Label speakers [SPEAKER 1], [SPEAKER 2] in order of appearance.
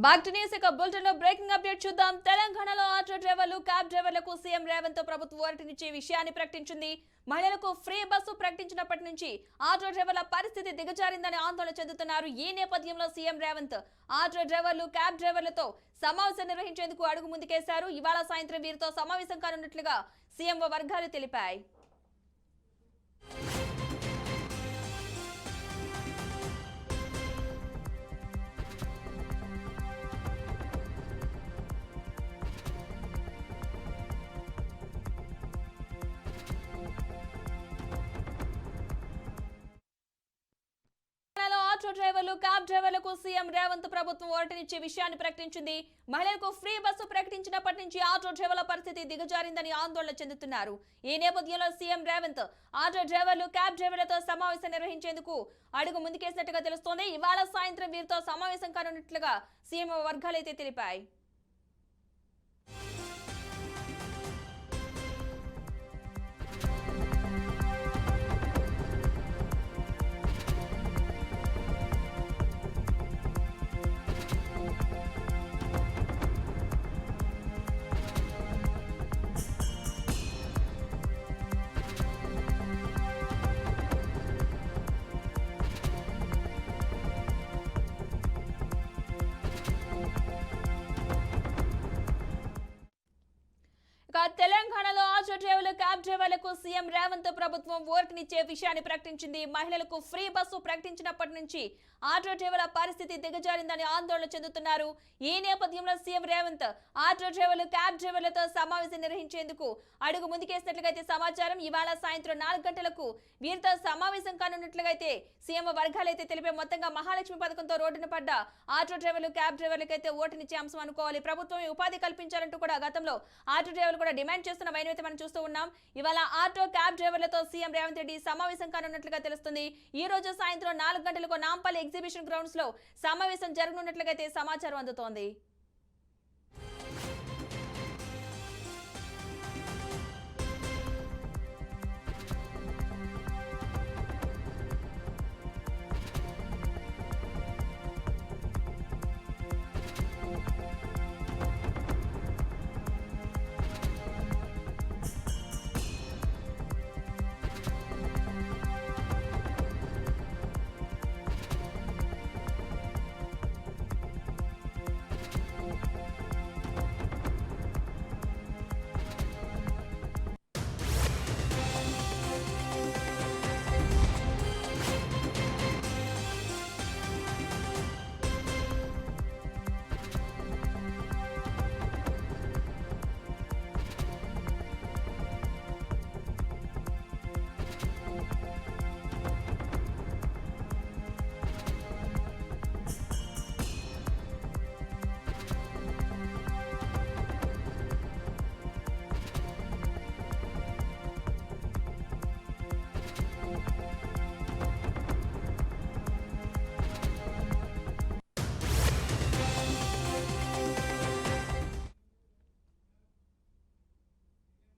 [SPEAKER 1] Back to news ఇక bulletin లో breaking update చూద్దాం. తెలంగాణలో ఆటో డ్రైవర్లు, క్యాబ్ డ్రైవర్లకు సీఎం రేవంత్ ప్రభుత్వం ఓరటినిచ్చే విషయాన్ని ప్రకటించింది. మహిళలకు ఫ్రీ బస్సు ప్రకటించినప్పటి నుంచి ఆటో డ్రైవర్ల పరిస్థితి దిగజారిందని ఆందోళన చెందుతున్నారు. ఈ నేపథ్యంలో సీఎం రేవంత్ ఆటో డ్రైవర్లు, క్యాబ్ డ్రైవర్లతో సమావేశం నిర్వహించేందుకు అడుగు ముందుకేశారు. ఇవాళ సాయంత్రం వీరితో సమావేశం కానున్నట్లుగా సీఎం వర్గాలు తెలిపాయి. ఆటో డ్రైవర్లు, క్యాబ్ డ్రైవర్లకు సీఎం రేవంత్ ప్రభుత్వం ఓరటినిచ్చే విషయాన్ని ప్రకటించింది. మహిళలకు ఫ్రీ బస్సు ప్రకటించినప్పటి నుంచి ఆటో డ్రైవర్ల పరిస్థితి దిగజారిందని ఆందోళన చెందుతున్నారు. ఈ నేపథ్యంలో సీఎం రేవంత్ ఆటో డ్రైవర్లు, క్యాబ్ డ్రైవర్లతో సమావేశం నిర్వహించేందుకు అడుగు ముందుకేసినట్టుగా తెలుస్తోంది. ఇవాళ సాయంత్రం వీరితో సమావేశం కానున్నట్లుగా సీఎం వర్గాలైతే తెలిపాయి. తెలంగాణలో ఆటో డ్రైవర్లు, క్యాబ్ డ్రైవర్లకు సీఎం రేవంత్ ప్రభుత్వం ఓరటినిచ్చే విషయాన్ని ప్రకటించింది. మహిళలకు ఫ్రీ బస్సు ప్రకటించినప్పటి నుంచి ఆటో డ్రైవర్ల పరిస్థితి దిగజారిందని ఆందోళన చెందుతున్నారు. ఈ నేపథ్యంలో సీఎం రేవంత్ ఆటో డ్రైవర్లు, క్యాబ్ డ్రైవర్లతో సమావేశం నిర్వహించేందుకు అడుగు ముందుకేసినట్లుగా సమాచారం. ఇవాళ సాయంత్రం 4 గంటలకు వీరితో సమావేశం కానున్నట్లుగా సీఎం వర్గాలైతే తెలిపే. మొత్తంగా మహాలక్ష్మి పథకంతో రోడ్డున పడ్డ ఆటో డ్రైవర్లు, క్యాబ్ డ్రైవర్లకైతే ఓటునిచ్చే అంశం అనుకోవాలి. ప్రభుత్వం ఉపాధి కల్పించాలంటూ కూడా గతంలో ఆటో డ్రైవర్లు కూడా డిమాండ్ చేస్తున్న వైనైతే మనం చూస్తూ ఉన్నాం. ఇవాళ ఆటో, క్యాబ్ డ్రైవర్లతో సీఎం రేవంత్ రెడ్డి సమావేశం కానున్నట్లుగా తెలుస్తుంది. ఈ రోజు సాయంత్రం 4 గంటలకు నాంపల్లి ఎగ్జిబిషన్ గ్రౌండ్స్ లో సమావేశం జరగనున్నట్లుగా సమాచారం అందుతోంది.